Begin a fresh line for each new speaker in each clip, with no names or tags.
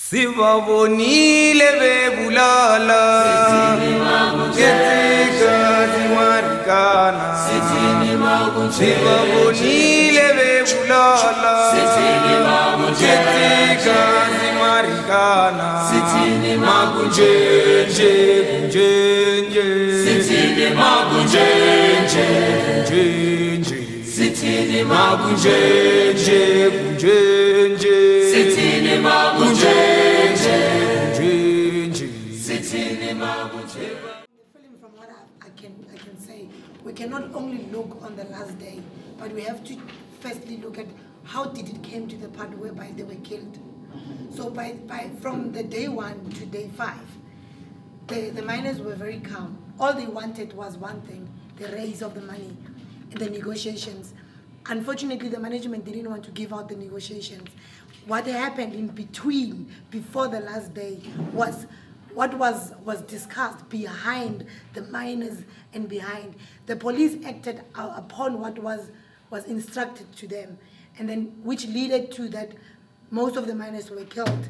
Sivavonile bebulala Ketika marikana Sivavonile bebulala Ketika marikana Magunjenje kunjenje Magunjenje kunjenje Magunjenje kunjenje
From what I can say, we cannot only look on the last day, but we have to firstly look at how did it came to the part whereby they were killed. So from the day 1 to day 5, the miners were very calm. All they wanted was one thing: the raise of the money, the negotiations. Unfortunately, the management didn't want to give out the negotiations. What happened in between, before the last day, was what was discussed behind the miners and behind. The police acted upon what was instructed to them, and then which led to that most of the miners were killed.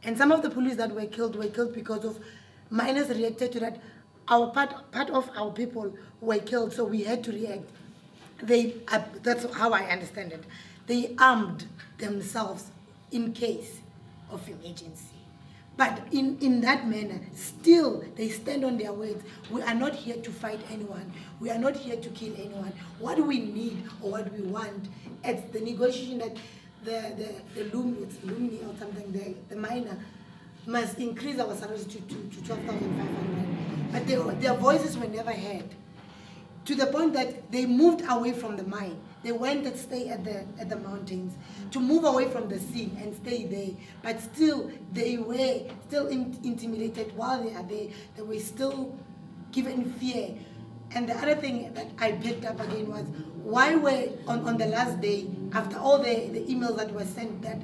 And some of the police that were killed because of miners reacted to that. Our part of our people were killed, so we had to react. That's how I understand it. They armed themselves in case of emergency. But in that manner, still they stand on their words. We are not here to fight anyone. We are not here to kill anyone. What we need or what we want at the negotiation that the Lumni or something, the miner must increase our salaries to 12,500. But their voices were never heard. To the point that they moved away from the mine. They went and stayed at the mountains to move away from the sea and stay there. But still, they were still intimidated while they are there. They were still given fear. And the other thing that I picked up again was, why were on the last day, after all the emails that were sent that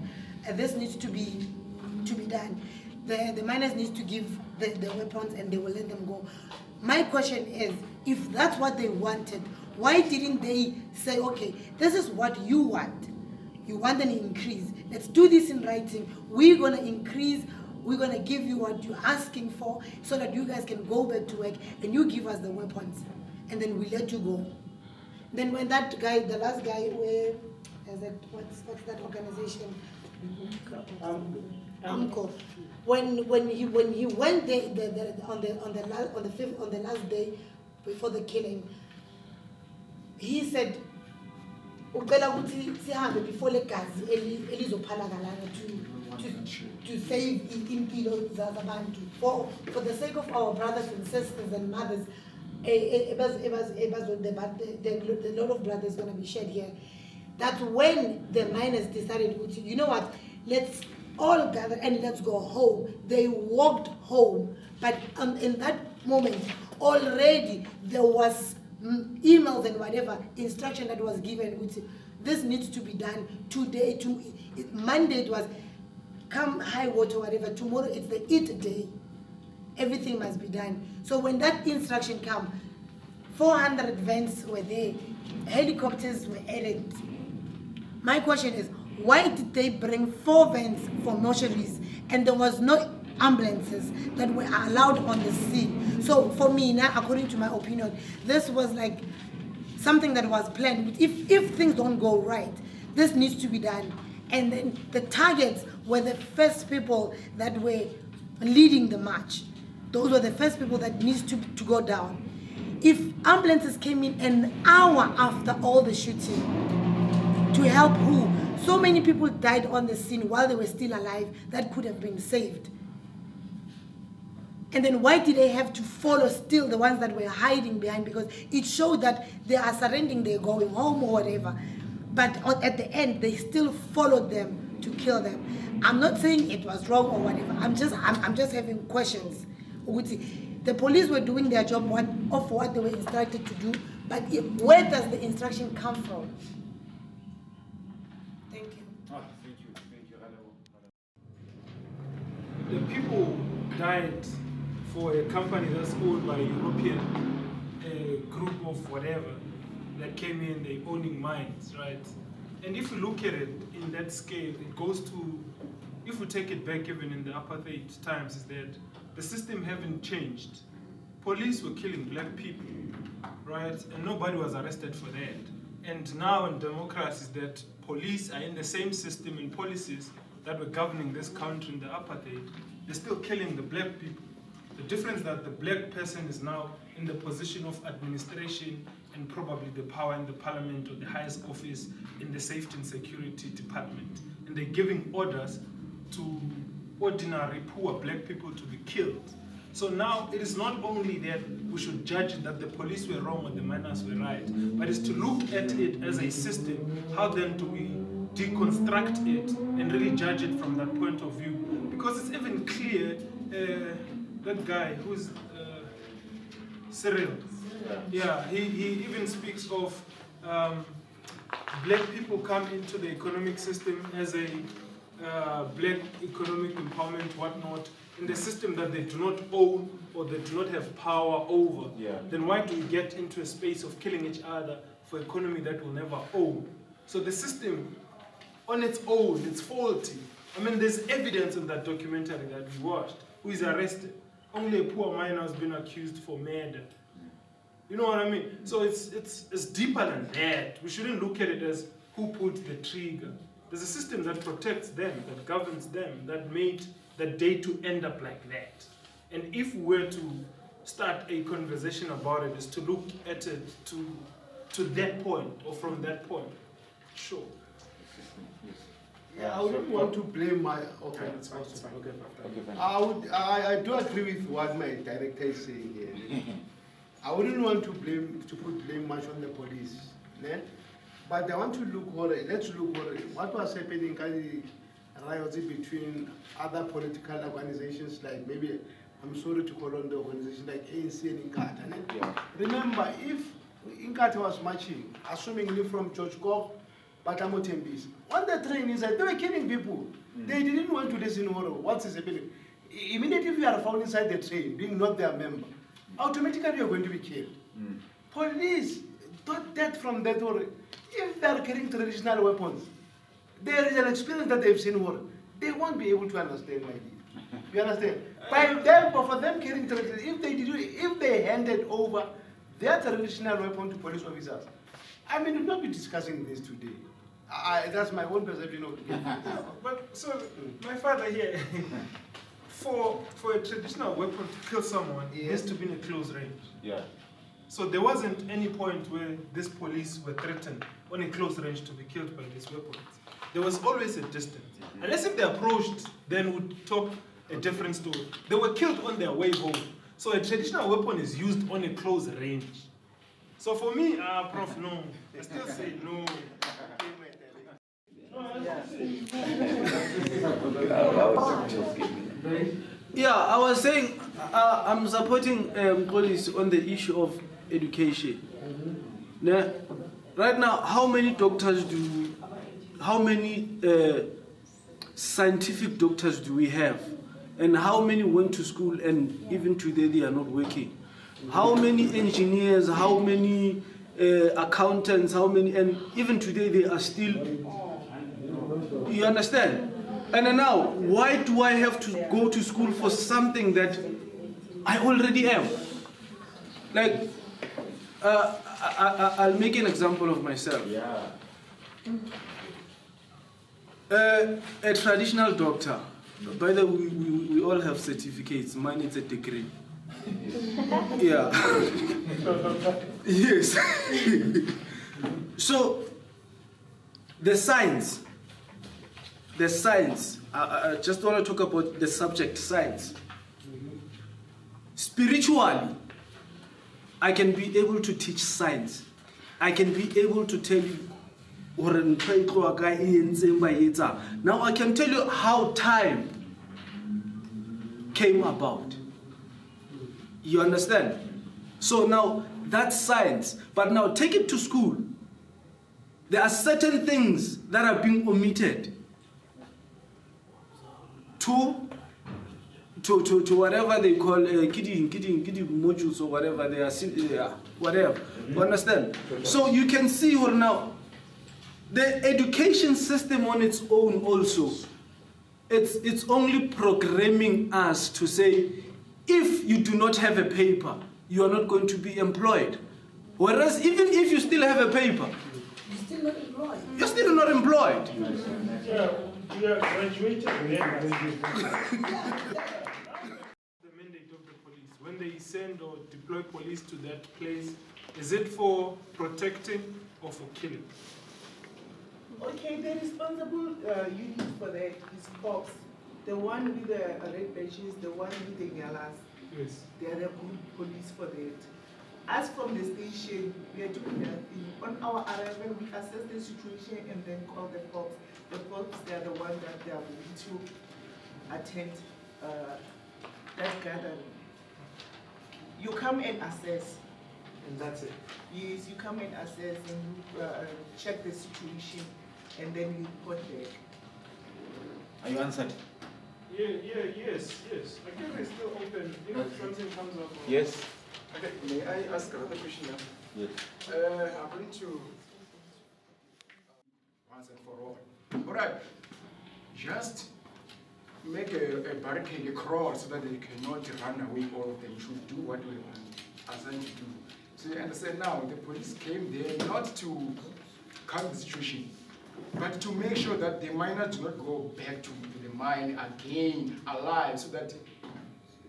this needs to be done, the miners need to give the weapons and they will let them go. My question is, if that's what they wanted, why didn't they say, okay, this is what you want. You want an increase. Let's do this in writing. We're going to increase. We're going to give you what you're asking for so that you guys can go back to work and you give us the weapons. And then we let you go. Then when that guy, the last guy, what's that organization? Amco. When he went there on the last day before the killing, he said, before to save impilo zabantu for the sake of our brothers and sisters and mothers. A lot of blood is going to be shed here. That when the miners decided, you know what, let's all gather and let's go home. They walked home, but in that moment already there was emails and whatever instruction that was given, which this needs to be done today. Monday it was come high water, whatever. Tomorrow it's the Eid day. Everything must be done. So when that instruction came, 400 vans were there, helicopters were added. My question is, why did they bring 4 vans for mortuaries and there was no ambulances that were allowed on the scene? So for me now, according to my opinion, this was like something that was planned. If things don't go right, this needs to be done. And then the targets were the first people that were leading the march. Those were the first people that needs to go down. If ambulances came in an hour after all the shooting, to help who? So many people died on the scene while they were still alive that could have been saved. And then why did they have to follow still the ones that were hiding behind? Because it showed that they are surrendering, they're going home or whatever. But at the end, they still followed them to kill them. I'm not saying it was wrong or whatever. I'm just having questions. The police were doing their job for what they were instructed to do, but where does the instruction come from? Thank you.
Thank you.
The people died for a company that's owned by a European group of whatever that came in, they owning mines, right? And if you look at it in that scale, it goes to, if we take it back even in the apartheid times, is that the system haven't changed. Police were killing black people, right? And nobody was arrested for that. And now in democracy, is that police are in the same system and policies that were governing this country in the apartheid. They're still killing the black people. The difference is that the black person is now in the position of administration and probably the power in the parliament or the highest office in the safety and security department. And they're giving orders to ordinary poor black people to be killed. So now it is not only that we should judge that the police were wrong or the miners were right, but it's to look at it as a system. How then do we deconstruct it and really judge it from that point of view? Because it's even clear, that guy who's Cyril, yeah, he even speaks of black people come into the economic system as a black economic empowerment, whatnot, in the system that they do not own or they do not have power over.
Yeah.
Then why do we get into a space of killing each other for economy that will never own? So the system on its own, it's faulty. I mean, there's evidence in that documentary that we watched, who is arrested. Only a poor miner has been accused for murder. You know what I mean? So it's deeper than that. We shouldn't look at it as who pulled the trigger. There's a system that protects them, that governs them, that made that day to end up like that. And if we were to start a conversation about it, is to look at it to that point or from that point. Sure.
Yeah, I wouldn't want to blame my. Okay,
It's fine. Okay, fine.
I do agree with what my director is saying here. I wouldn't want to put blame much on the police, né? But I want to let's look what was happening in riots between other political organizations, like maybe, I'm sorry to call on the organization like ANC and Inkatha. Né?
Yeah.
Remember, if Inkatha was marching, assumingly from George Koch, Patamo Tembis, on the train inside, they were killing people. They didn't want to listen to what is happening. Immediately if you are found inside the train, being not their member, automatically you're going to be killed. Police, not that from that war. If they are carrying traditional weapons, there is an experience that they've seen war. They won't be able to understand my deed. You understand? For them carrying traditional, if they handed over their traditional weapon to police officers, I mean, we'll not be discussing this today. That's my own perception of it.
But so my father here, for a traditional weapon to kill someone, it has to be in a close range.
Yeah.
So there wasn't any point where these police were threatened on a close range to be killed by these weapons. There was always a distance. Unless if they approached, then we'd talk a different story. They were killed on their way home. So a traditional weapon is used on a close range. So for me, Prof, no. I still say no.
Yeah, I was saying I'm supporting police on the issue of education. Now, right now, how many scientific doctors do we have? And how many went to school and even today they are not working? How many engineers, how many accountants, and even today they are still, you understand? And then now, why do I have to go to school for something that I already am? Like, I'll make an example of myself.
Yeah.
A traditional doctor, by the way, we all have certificates, mine is a degree. Yeah. Yes. So, the science, I just want to talk about the subject science. Spiritually, I can be able to teach science. I can be able to tell you. Now I can tell you how time came about. You understand? So now that's science. But now take it to school. There are certain things that are being omitted to whatever they call kidding modules or whatever they are, whatever. You understand? So you can see what now the education system on its own also, it's only programming us to say, if you do not have a paper, you are not going to be employed. Whereas even if you still have a paper,
You're still not employed.
you're still not employed.
You are graduated and then the mandate of the police, when they send or deploy police to that place, is it for protecting or for killing?
Okay, the responsible unit for that is cops. The one with the red badges, the one with the galas.
Yes.
They are the good police for that. As from the station, we are doing that. On our arrival, we assess the situation and then call the cops. The cops, they are the ones that they are going to attend that gathering. You come and assess.
And that's it.
Yes, you come and assess and you check the situation and then you report back.
Are you answered?
Yes. The camera is still open. If something comes up.
Yes.
Okay, may I ask another question now?
Yes.
I'm going to once and for all. All right, just make a barricade, a crawl, so that they cannot run away. All of them should do what we are assigned to do. So you understand now, the police came there not to calm the situation, but to make sure that the miners do not go back to the mine again alive, so that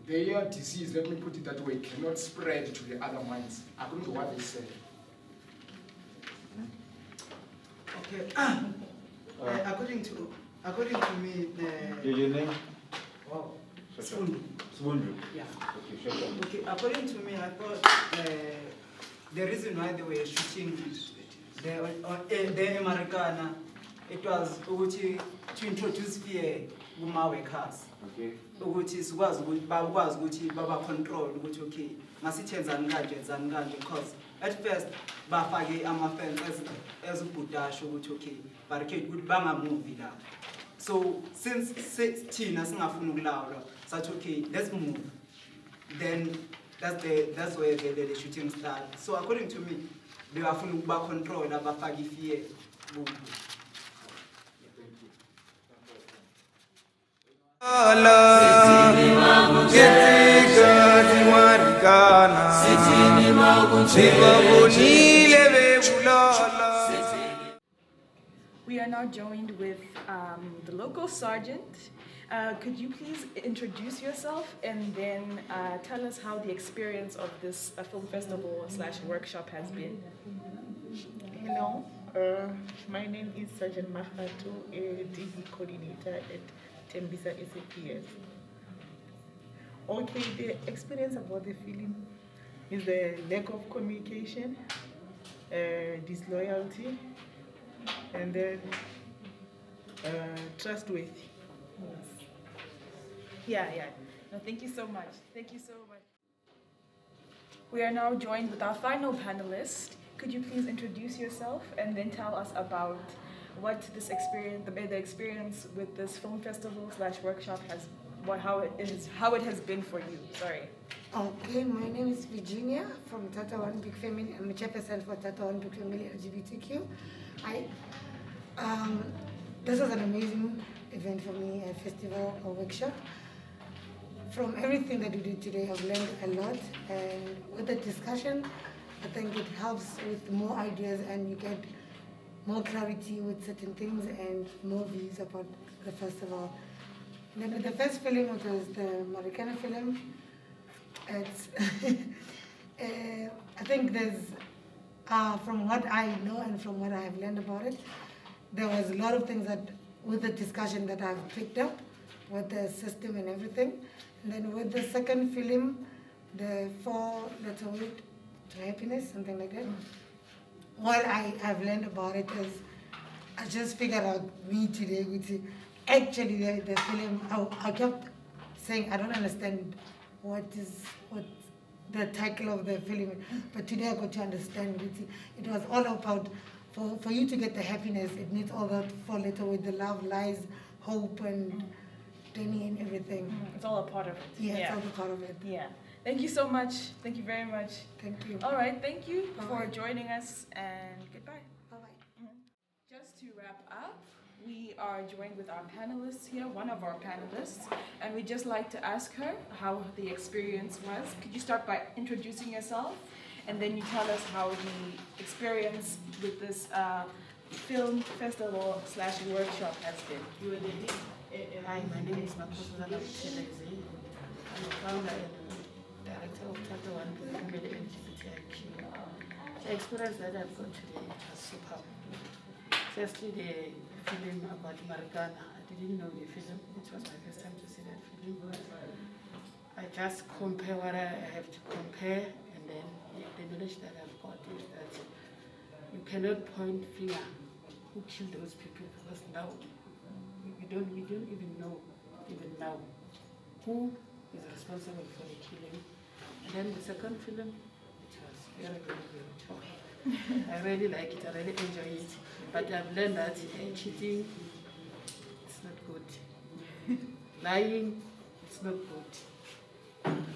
their disease, let me put it that way, cannot spread to the other mines, according to what they said.
Okay. According to me,
Your name?
wow.
Swundru. Swundru.
Yeah.
Okay, shut up.
Okay, according to me, I thought the reason why they were shooting the Americana, it was to introduce fear to my workers.
Okay.
Which is was baba control, which okay, masithenza nganje because at first bafake ama-fence as ubudasho ukuthi okay, barricade ukuthi bangamuvi la. So since thina singafuna ukulawula, such okay, let's move. Then that's where the shooting started. So according to me, they bafuna ukuba control abafake fear.
We are now joined with the local sergeant. Could you please introduce yourself and then tell us how the experience of this film festival / workshop has been?
Hello, my name is Sergeant Mahatu, a DB coordinator at Tembisa SAPS. Okay, the experience about the film is the lack of communication, disloyalty, and then trustworthy.
Yeah. No, thank you so much. Thank you so much. We are now joined with our final panelist. Could you please introduce yourself and then tell us about what this experience, the experience with this film festival / workshop how it has been for you? Sorry.
Okay, my name is Virginia from Tata One Big Family. I'm a chairperson for Tata One Big Family LGBTQ. This was an amazing event for me, a festival or workshop. From everything that we did today, I've learned a lot, and with the discussion, I think it helps with more ideas and you get more clarity with certain things and more views about the festival. And then with the first film, which was the Americana film, it's I think there's, from what I know and from what I have learned about it, there was a lot of things that, with the discussion that I've picked up, with the system and everything. And then with the second film, the 4-letter word to happiness, something like that. What I've learned about it is I just figured out me today, which actually the film, I kept saying I don't understand what the title of the film, but today I got to understand it. It was all about, for you to get the happiness, it needs all that 4-letter word, the love, lies, hope, and Danny and everything.
It's all a part of it.
Yeah, it's all a part of it.
Yeah. Thank you so much. Thank you very much.
Thank you.
All right. Thank you for
Bye-bye.
joining us, and goodbye.
Bye-bye.
Just to wrap up, we are joined with our panelists here, one of our panelists, and we'd just like to ask her how the experience was. Could you start by introducing yourself, and then you tell us how the experience with this film festival / workshop has been.
Hi, my name is Makosazana Teleze. I'm the founder and director of Chapter 1 to Female LGBTIQ. The experience that I've got today was superb. Firstly, the film about Marikana. I didn't know the film. It was my first time to see that film. I just compare what I have to compare, and then the knowledge that I've got is that you cannot point finger who killed those people, because now we don't even know now who is responsible for the killing. And then the second film, it was very, very, very tough. I really like it, I really enjoy it. But I've learned that cheating, it's not good. Lying, it's not good.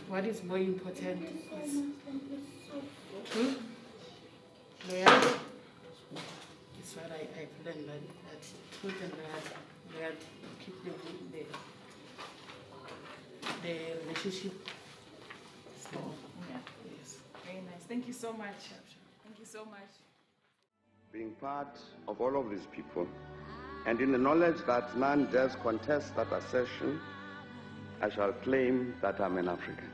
What is more important is truth, loyalty. It's what I've learned, that truth and loyalty keep the relationship strong.
Yeah.
Yes.
Very nice. Thank you so much. Thank you so much.
Being part of all of these people, and in the knowledge that none dares contest that assertion, I shall claim that I'm an African.